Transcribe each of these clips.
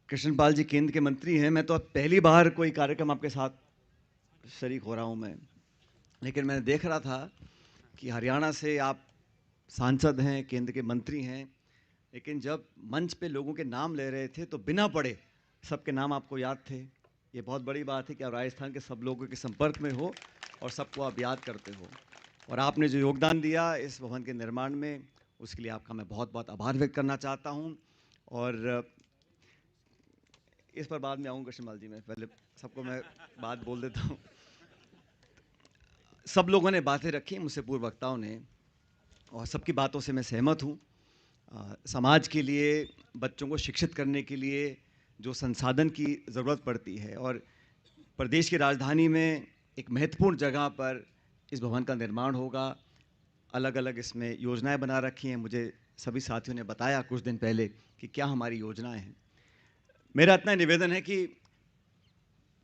कृष्णपाल जी केंद्र के मंत्री हैं। मैं तो अब पहली बार कोई कार्यक्रम आपके साथ शरीक हो रहा हूं मैं, लेकिन मैं देख रहा था कि हरियाणा से आप सांसद हैं, केंद्र के मंत्री हैं, लेकिन जब मंच पे लोगों के नाम ले रहे थे तो बिना पढ़े सबके नाम आपको याद थे। ये बहुत बड़ी बात है कि आप राजस्थान के सब लोगों के संपर्क में हो और सबको आप याद करते हो। और आपने जो योगदान दिया इस भवन के निर्माण में, उसके लिए आपका मैं बहुत बहुत आभार व्यक्त करना चाहता हूँ। और इस पर बाद में आऊँगा कृष्णपाल जी, मैं पहले सबको मैं बात बोल देता हूँ। सब लोगों ने बातें रखी मुझसे, पूर्व वक्ताओं ने, और सबकी बातों से मैं सहमत हूँ। समाज के लिए, बच्चों को शिक्षित करने के लिए जो संसाधन की ज़रूरत पड़ती है, और प्रदेश की राजधानी में एक महत्वपूर्ण जगह पर इस भवन का निर्माण होगा। अलग अलग इसमें योजनाएं बना रखी हैं। मुझे सभी साथियों ने बताया कुछ दिन पहले कि क्या हमारी योजनाएं हैं। मेरा इतना निवेदन है कि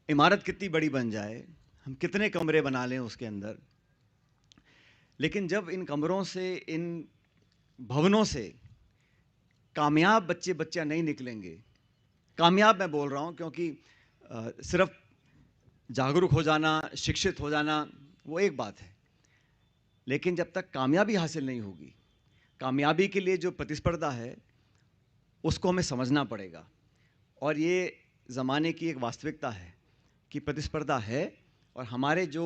इमारत कितनी बड़ी बन जाए, हम कितने कमरे बना लें उसके अंदर, लेकिन जब इन कमरों से, इन भवनों से कामयाब बच्चे बच्चियां नहीं निकलेंगे, कामयाब मैं बोल रहा हूं क्योंकि सिर्फ जागरूक हो जाना, शिक्षित हो जाना वो एक बात है, लेकिन जब तक कामयाबी हासिल नहीं होगी, कामयाबी के लिए जो प्रतिस्पर्धा है उसको हमें समझना पड़ेगा। और ये ज़माने की एक वास्तविकता है कि प्रतिस्पर्धा है, और हमारे जो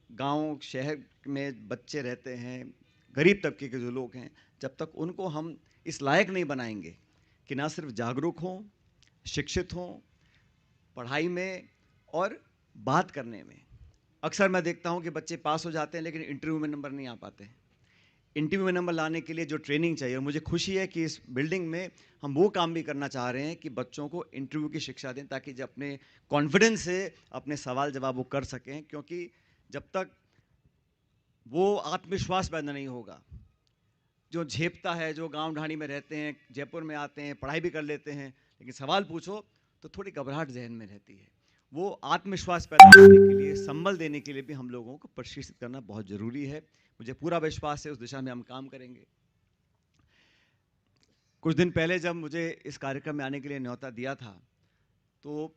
गांव शहर में बच्चे रहते हैं, गरीब तबके के जो लोग हैं, जब तक उनको हम इस लायक नहीं बनाएंगे कि ना सिर्फ जागरूक हों, शिक्षित हों, पढ़ाई में और बात करने में। अक्सर मैं देखता हूं कि बच्चे पास हो जाते हैं लेकिन इंटरव्यू में नंबर नहीं आ पाते हैं। इंटरव्यू में नंबर लाने के लिए जो ट्रेनिंग चाहिए, और मुझे खुशी है कि इस बिल्डिंग में हम वो काम भी करना चाह रहे हैं कि बच्चों को इंटरव्यू की शिक्षा दें, ताकि जब अपने कॉन्फिडेंस से अपने सवाल जवाब वो कर सकें। क्योंकि जब तक वो आत्मविश्वास पैदा नहीं होगा, जो झेपता है, जो गांव ढाणी में रहते हैं, जयपुर में आते हैं, पढ़ाई भी कर लेते हैं, लेकिन सवाल पूछो तो थोड़ी घबराहट जहन में रहती है। वो आत्मविश्वास पैदा करने के लिए, संबल देने के लिए भी हम लोगों को प्रशिक्षित करना बहुत ज़रूरी है। मुझे पूरा विश्वास है उस दिशा में हम काम करेंगे। कुछ दिन पहले जब मुझे इस कार्यक्रम में आने के लिए न्योता दिया था, तो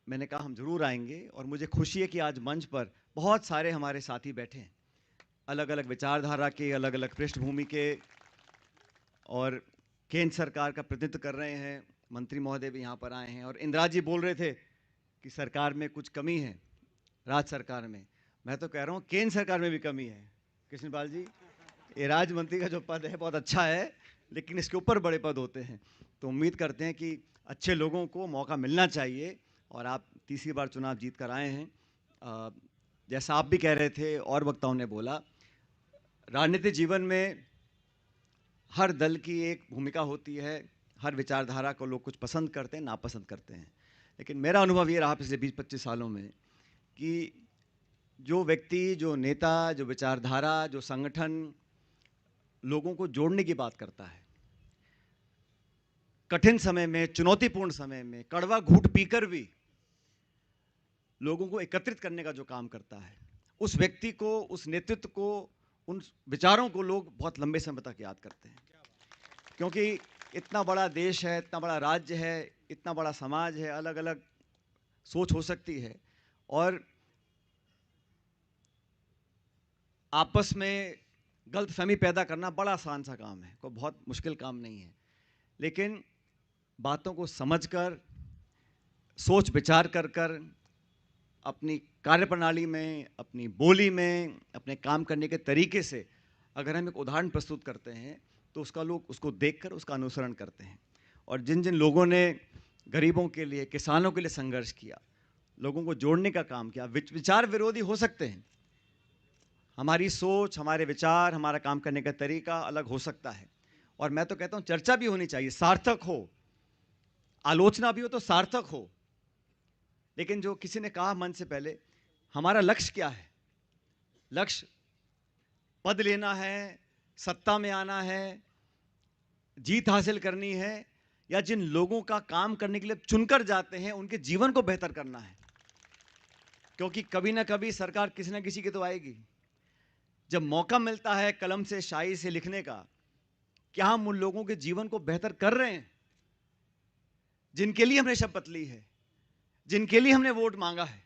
मैंने कहा हम जरूर आएंगे, और मुझे खुशी है कि आज मंच पर बहुत सारे हमारे साथी बैठे हैं, अलग अलग विचारधारा के, अलग अलग पृष्ठभूमि के, और केंद्र सरकार का प्रतिनिधित्व कर रहे हैं। मंत्री महोदय भी यहाँ पर आए हैं, और इंदिरा जी बोल रहे थे कि सरकार में कुछ कमी है, राज्य सरकार में। मैं तो कह रहा हूँ केंद्र सरकार में भी कमी है। कृष्णपाल जी, ये राज्य मंत्री का जो पद है बहुत अच्छा है, लेकिन इसके ऊपर बड़े पद होते हैं। तो उम्मीद करते हैं कि अच्छे लोगों को मौका मिलना चाहिए, और आप तीसरी बार चुनाव जीत कर आए हैं। जैसा आप भी कह रहे थे और वक्ताओं ने बोला, राजनीतिक जीवन में हर दल की एक भूमिका होती है, हर विचारधारा को लोग कुछ पसंद करते हैं, नापसंद करते हैं। लेकिन मेरा अनुभव ये रहा पिछले 20-25 सालों में कि जो व्यक्ति, जो नेता, जो विचारधारा, जो संगठन लोगों को जोड़ने की बात करता है, कठिन समय में, चुनौतीपूर्ण समय में, कड़वा घूंट पीकर भी लोगों को एकत्रित करने का जो काम करता है, उस व्यक्ति को, उस नेतृत्व को, उन विचारों को लोग बहुत लंबे समय तक याद करते हैं। क्योंकि इतना बड़ा देश है, इतना बड़ा राज्य है, इतना बड़ा समाज है, अलग अलग सोच हो सकती है, और आपस में गलतफहमी पैदा करना बड़ा आसान सा काम है, कोई बहुत मुश्किल काम नहीं है। लेकिन बातों को समझकर, सोच विचार कर कर, अपनी कार्यप्रणाली में, अपनी बोली में, अपने काम करने के तरीके से अगर हम एक उदाहरण प्रस्तुत करते हैं, तो उसका लोग उसको देखकर उसका अनुसरण करते हैं। और जिन जिन लोगों ने गरीबों के लिए, किसानों के लिए संघर्ष किया, लोगों को जोड़ने का काम किया, विचार विरोधी हो सकते हैं, हमारी सोच, हमारे विचार, हमारा काम करने का तरीका अलग हो सकता है, और मैं तो कहता हूं चर्चा भी होनी चाहिए, सार्थक हो, आलोचना भी हो तो सार्थक हो। लेकिन जो किसी ने कहा मन से पहले, हमारा लक्ष्य क्या है? लक्ष्य पद लेना है, सत्ता में आना है, जीत हासिल करनी है, या जिन लोगों का काम करने के लिए चुनकर जाते हैं उनके जीवन को बेहतर करना है? क्योंकि कभी ना कभी सरकार किसी ना किसी की तो आएगी। जब मौका मिलता है कलम से, शाई से लिखने का, क्या हम उन लोगों के जीवन को बेहतर कर रहे हैं? जिनके लिए हमने शपथ ली है, जिनके लिए हमने वोट मांगा है।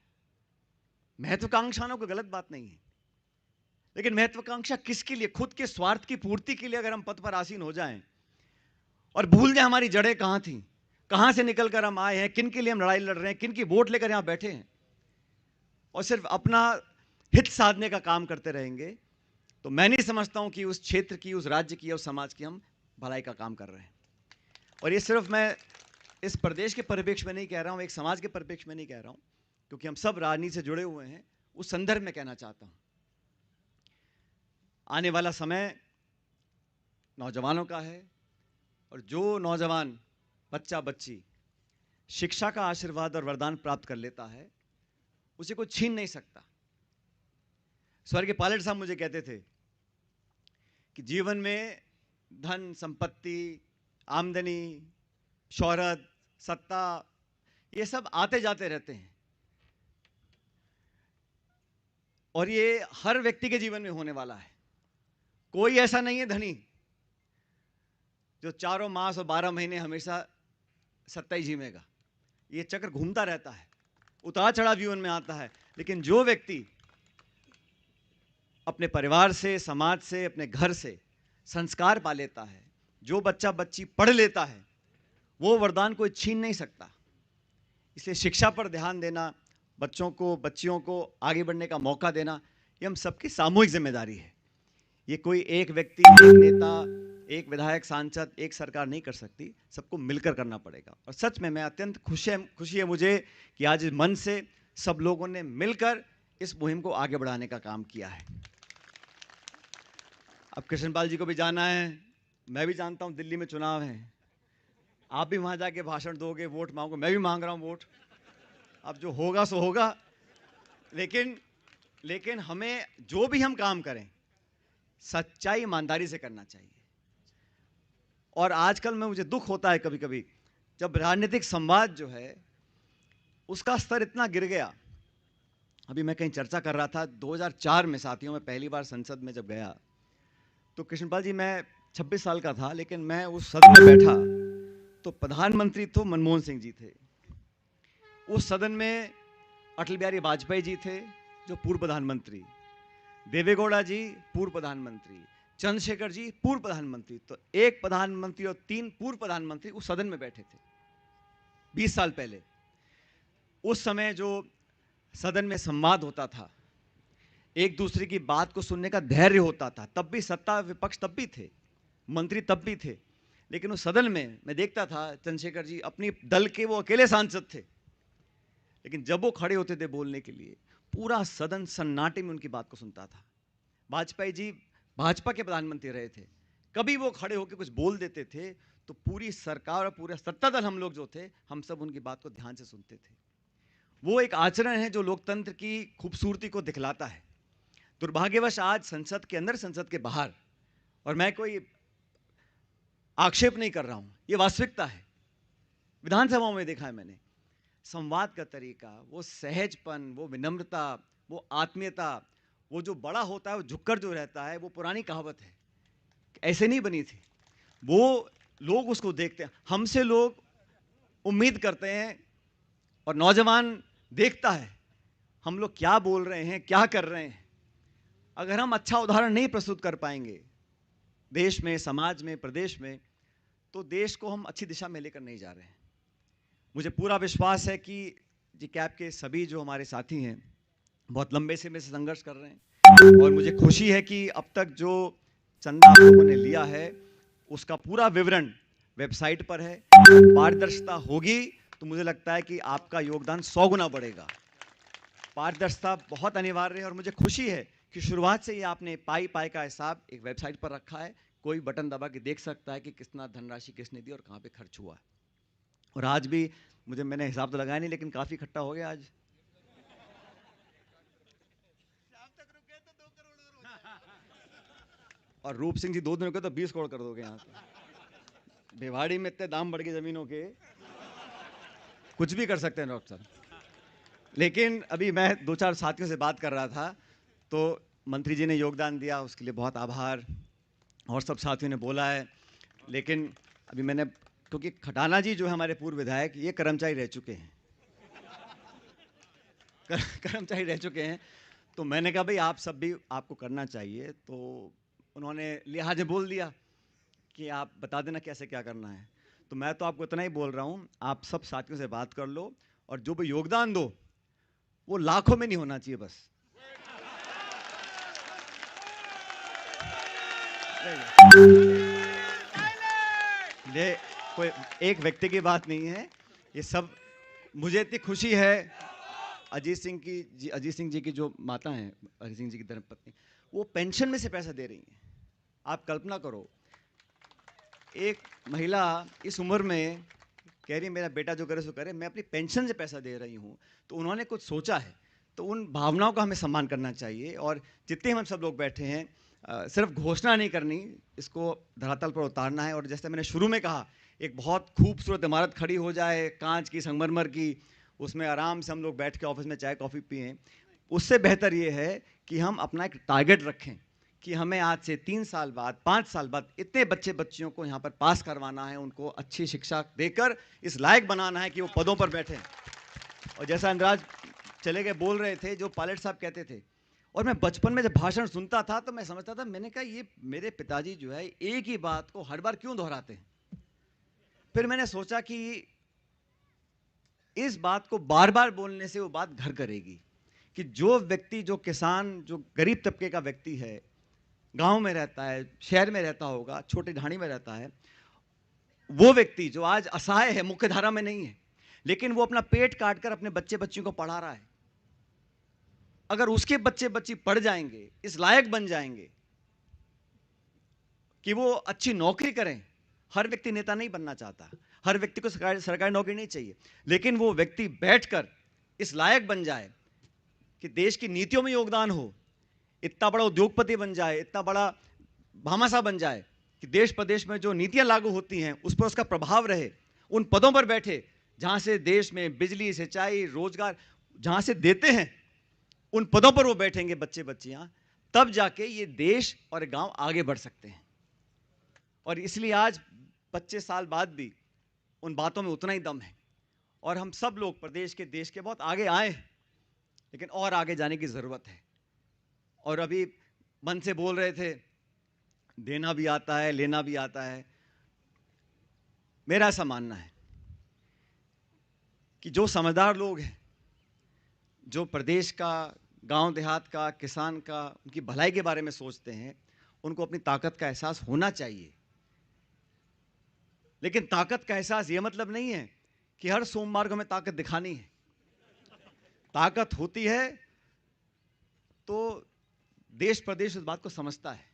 महत्वाकांक्षा कोई गलत बात नहीं है, लेकिन महत्वाकांक्षा किसके लिए? खुद के स्वार्थ की पूर्ति के लिए अगर हम पद पर आसीन हो जाएं और भूल जाए हमारी जड़ें कहां थी, कहां से निकलकर हम आए हैं, किन के लिए हम लड़ाई लड़ रहे हैं, किन की वोट लेकर यहां बैठे हैं, और सिर्फ अपना हित साधने का काम करते रहेंगे, तो मैं नहीं समझता हूं कि उस क्षेत्र की, उस राज्य की, उस समाज की हम भलाई का काम कर रहे हैं। और ये सिर्फ मैं इस प्रदेश के परिप्रेक्ष्य में नहीं कह रहा हूं, एक समाज के परिप्रेक्ष्य में नहीं कह रहा हूं, क्योंकि हम सब राजनीति से जुड़े हुए हैं। उस संदर्भ में कहना चाहता हूं, आने वाला समय नौजवानों का है, और जो नौजवान बच्चा बच्ची शिक्षा का आशीर्वाद और वरदान प्राप्त कर लेता है, उसे कोई छीन नहीं सकता। स्वर्गीय पायलट साहब मुझे कहते थे कि जीवन में धन, संपत्ति, आमदनी, शोहरत, सत्ता, ये सब आते जाते रहते हैं, और ये हर व्यक्ति के जीवन में होने वाला है। कोई ऐसा नहीं है धनी जो चारों मास और 12 महीने हमेशा सत्ता ही झीमेगा। ये चक्र घूमता रहता है, उतार चढ़ाव जीवन में आता है, लेकिन जो व्यक्ति अपने परिवार से, समाज से, अपने घर से संस्कार पा लेता है, जो बच्चा बच्ची पढ़ लेता है, वो वरदान कोई छीन नहीं सकता। इसलिए शिक्षा पर ध्यान देना, बच्चों को, बच्चियों को आगे बढ़ने का मौका देना, ये हम सबकी सामूहिक जिम्मेदारी है। ये कोई एक व्यक्ति, एक नेता, एक विधायक, सांसद, एक सरकार नहीं कर सकती, सबको मिलकर करना पड़ेगा। और सच में मैं अत्यंत खुशी है मुझे कि आज इस मन से सब लोगों ने मिलकर इस मुहिम को आगे बढ़ाने का काम किया है। अब कृष्णपाल जी को भी जाना है, मैं भी जानता हूं दिल्ली में चुनाव है, आप भी वहां जाके भाषण दोगे, वोट मांगोगे, मैं भी मांग रहा हूं वोट। अब जो होगा सो होगा, लेकिन हमें जो भी हम काम करें सच्चाई, ईमानदारी से करना चाहिए। और आजकल में मुझे दुख होता है कभी कभी, जब राजनीतिक संवाद जो है उसका स्तर इतना गिर गया। अभी मैं कहीं चर्चा कर रहा था, 2004 में साथियों, मैं पहली बार संसद में जब गया, तो कृष्णपाल जी, मैं 26 साल का था, लेकिन मैं उस सदन में बैठा तो प्रधानमंत्री तो मनमोहन सिंह जी थे, उस सदन में अटल बिहारी वाजपेयी जी थे जो पूर्व प्रधानमंत्री, देवेगौड़ा जी पूर्व प्रधानमंत्री, चंद्रशेखर जी पूर्व प्रधानमंत्री, तो एक प्रधानमंत्री और 3 पूर्व प्रधानमंत्री उस सदन में बैठे थे 20 साल पहले। उस समय जो सदन में संवाद होता था, एक दूसरे की बात को सुनने का धैर्य होता था, तब भी सत्ता विपक्ष तब भी थे, मंत्री तब भी थे, लेकिन उस सदन में मैं देखता था चंद्रशेखर जी अपनी दल के वो अकेले सांसद थे, लेकिन जब वो खड़े होते थे बोलने के लिए, पूरा सदन सन्नाटे में उनकी बात को सुनता था। वाजपेयी जी भाजपा के प्रधानमंत्री रहे थे, कभी वो खड़े होकर कुछ बोल देते थे तो पूरी सरकार और पूरा सत्ता दल, हम लोग जो थे, हम सब उनकी बात को ध्यान से सुनते थे। वो एक आचरण है जो लोकतंत्र की खूबसूरती को दिखलाता है। दुर्भाग्यवश आज संसद के अंदर, संसद के बाहर, और मैं कोई आक्षेप नहीं कर रहा हूं, ये वास्तविकता है, विधानसभाओं में देखा है मैंने, संवाद का तरीका, वो सहजपन, वो विनम्रता, वो आत्मीयता, वो जो बड़ा होता है वो झुककर जो रहता है, वो पुरानी कहावत है, ऐसे नहीं बनी थी। वो लोग उसको देखते हैं, हमसे लोग उम्मीद करते हैं, और नौजवान देखता है हम लोग क्या बोल रहे हैं, क्या कर रहे हैं। अगर हम अच्छा उदाहरण नहीं प्रस्तुत कर पाएंगे देश में, समाज में, प्रदेश में, तो देश को हम अच्छी दिशा में लेकर नहीं जा रहे हैं। मुझे पूरा विश्वास है कि जी कैब के सभी जो हमारे साथी हैं बहुत लंबे समय से संघर्ष कर रहे हैं, और मुझे खुशी है कि अब तक जो चंदा आप लोगों ने लिया है उसका पूरा विवरण वेबसाइट पर है। पारदर्शिता होगी तो मुझे लगता है कि आपका योगदान 100 गुना बढ़ेगा। पारदर्शिता बहुत अनिवार्य है, और मुझे खुशी है कि शुरुआत से ही आपने पाई पाई का हिसाब एक वेबसाइट पर रखा है, कोई बटन दबा के देख सकता है कि कितना धनराशि किसने दी और कहाँ पे खर्च हुआ है। और आज भी मैंने हिसाब तो लगाया नहीं, लेकिन काफी इकट्ठा हो गया आज। और रूप सिंह जी 2 दिन रुके तो 20 करोड़ कर दोगे यहाँ पे। भिवाड़ी में इतने दाम बढ़ गए जमीनों के, कुछ भी कर सकते हैं डॉक्टर साहब। लेकिन अभी मैं 2-4 साथियों से बात कर रहा था, तो मंत्री जी ने योगदान दिया, उसके लिए बहुत आभार, और सब साथियों ने बोला है। लेकिन अभी मैंने क्योंकि खटाना जी जो है हमारे पूर्व विधायक, ये कर्मचारी रह चुके हैं, कर्मचारी रह चुके हैं। तो मैंने कहा भाई आप सब भी आपको करना चाहिए, तो उन्होंने लिहाज बोल दिया कि आप बता देना कैसे क्या करना है। तो मैं तो आपको इतना ही बोल रहा हूँ, आप सब साथियों से बात कर लो और जो भी योगदान दो वो लाखों में नहीं होना चाहिए बस। ये कोई एक व्यक्ति की बात नहीं है, ये सब। मुझे इतनी खुशी है, अजीत सिंह जी की जो माता हैं, अजीत सिंह जी की धर्मपत्नी, वो पेंशन में से पैसा दे रही हैं। आप कल्पना करो, एक महिला इस उम्र में कह रही मेरा बेटा जो करे सो करे, मैं अपनी पेंशन से पैसा दे रही हूँ। तो उन्होंने कुछ सोचा है, तो उन भावनाओं का हमें सम्मान करना चाहिए। और जितने हम सब लोग बैठे हैं, सिर्फ घोषणा नहीं करनी, इसको धरातल पर उतारना है। और जैसे मैंने शुरू में कहा, एक बहुत खूबसूरत इमारत खड़ी हो जाए, कांच की, संगमरमर की, उसमें आराम से हम लोग बैठ के ऑफिस में चाय कॉफ़ी पिएं। उससे बेहतर ये है कि हम अपना एक टारगेट रखें कि हमें आज से 3 साल बाद, 5 साल बाद इतने बच्चे बच्चियों को यहाँ पर पास करवाना है, उनको अच्छी शिक्षा देकर इस लायक बनाना है कि वो पदों पर बैठें। और जैसा अनुराज चले गए बोल रहे थे, जो पायलट साहब कहते थे, और मैं बचपन में जब भाषण सुनता था तो मैं समझता था, मैंने कहा ये मेरे पिताजी जो है एक ही बात को हर बार क्यों दोहराते हैं। फिर मैंने सोचा कि इस बात को बार बार बोलने से वो बात घर करेगी कि जो व्यक्ति, जो किसान, जो गरीब तबके का व्यक्ति है, गांव में रहता है, शहर में रहता होगा, छोटी ढाणी में रहता है, वो व्यक्ति जो आज असहाय है, मुख्य धारा में नहीं है, लेकिन वो अपना पेट काट कर अपने बच्चे बच्चियों को पढ़ा रहा है, अगर उसके बच्चे बच्ची पढ़ जाएंगे, इस लायक बन जाएंगे कि वो अच्छी नौकरी करें। हर व्यक्ति नेता नहीं बनना चाहता, हर व्यक्ति को सरकारी नौकरी नहीं चाहिए, लेकिन वो व्यक्ति बैठकर इस लायक बन जाए कि देश की नीतियों में योगदान हो, इतना बड़ा उद्योगपति बन जाए, इतना बड़ा भामाशाह बन जाए कि देश प्रदेश में जो नीतियां लागू होती हैं उस पर उसका प्रभाव रहे, उन पदों पर बैठे जहां से देश में बिजली, सिंचाई, रोजगार जहां से देते हैं, उन पदों पर वो बैठेंगे बच्चे बच्चियां, तब जाके ये देश और गांव आगे बढ़ सकते हैं। और इसलिए आज 25 साल बाद भी उन बातों में उतना ही दम है, और हम सब लोग प्रदेश के, देश के बहुत आगे आए हैं, लेकिन और आगे जाने की ज़रूरत है। और अभी मन से बोल रहे थे, देना भी आता है, लेना भी आता है। मेरा ऐसा मानना है कि जो समझदार लोग हैं, जो प्रदेश का, गांव देहात का, किसान का, उनकी भलाई के बारे में सोचते हैं, उनको अपनी ताकत का एहसास होना चाहिए। लेकिन ताकत का एहसास ये मतलब नहीं है कि हर सोमवार को हमें ताकत दिखानी है। ताकत होती है तो देश प्रदेश उस बात को समझता है,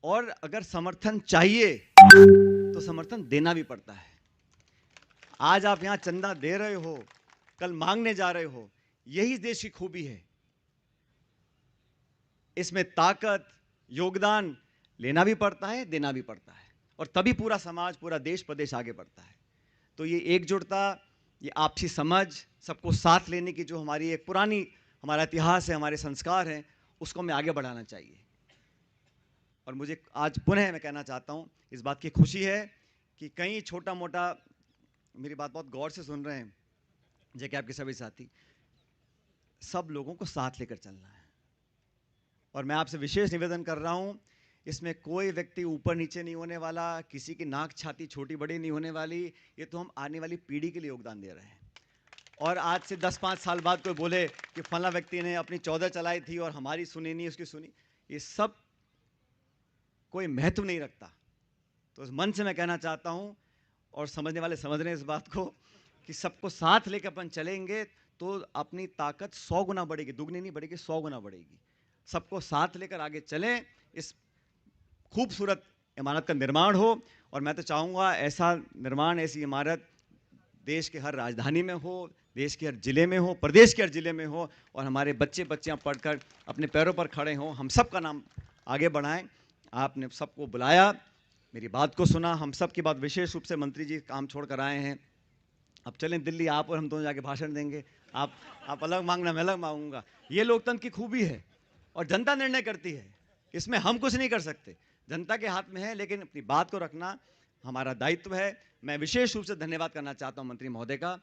और अगर समर्थन चाहिए तो समर्थन देना भी पड़ता है। आज आप यहां चंदा दे रहे हो, कल मांगने जा रहे हो, यही देश की खूबी है। इसमें ताकत, योगदान लेना भी पड़ता है, देना भी पड़ता है, और तभी पूरा समाज, पूरा देश प्रदेश आगे बढ़ता है। तो ये एकजुटता, ये आपसी समझ, सबको साथ लेने की जो हमारी एक पुरानी, हमारा इतिहास है, हमारे संस्कार हैं, उसको हमें आगे बढ़ाना चाहिए। और मुझे आज पुनः मैं कहना चाहता हूँ, इस बात की खुशी है कि कहीं छोटा मोटा, मेरी बात बहुत गौर से सुन रहे हैं जैसे कि आपके सभी साथी, सब लोगों को साथ लेकर चलना है। और मैं आपसे विशेष निवेदन कर रहा हूँ, इसमें कोई व्यक्ति ऊपर नीचे नहीं होने वाला, किसी की नाक छाती छोटी बड़ी नहीं होने वाली। ये तो हम आने वाली पीढ़ी के लिए योगदान दे रहे हैं। और आज से 10-5 साल बाद कोई बोले कि फला व्यक्ति ने अपनी 14 चलाई थी और हमारी सुनी नहीं, उसकी सुनी, ये सब कोई महत्व नहीं रखता। तो इस मन से मैं कहना चाहता हूँ, और समझने वाले समझ रहे हैं इस बात को, कि सबको साथ लेकर अपन चलेंगे तो अपनी ताकत 100 गुना बढ़ेगी, दुगनी नहीं बढ़ेगी, 100 गुना बढ़ेगी। सबको साथ लेकर आगे चलें, इस खूबसूरत इमारत का निर्माण हो। और मैं तो चाहूँगा ऐसा निर्माण, ऐसी इमारत देश के हर राजधानी में हो, देश के हर ज़िले में हो, प्रदेश के हर ज़िले में हो, और हमारे बच्चे बच्चियाँ पढ़कर अपने पैरों पर खड़े हों, हम सब का नाम आगे बढ़ाएं। आपने सबको बुलाया, मेरी बात को सुना, हम सब की बात, विशेष रूप से मंत्री जी काम छोड़ कर आए हैं। अब चलें दिल्ली, आप और हम दोनों जाके भाषण देंगे। आप अलग मांगना, मैं अलग मांगूंगा। ये लोकतंत्र की खूबी है, और जनता निर्णय करती है, इसमें हम कुछ नहीं कर सकते, जनता के हाथ में है। लेकिन अपनी बात को रखना, हमारा दायित्व है। मैं विशेष रूप से धन्यवाद करना चाहता हूं मंत्री महोदय का।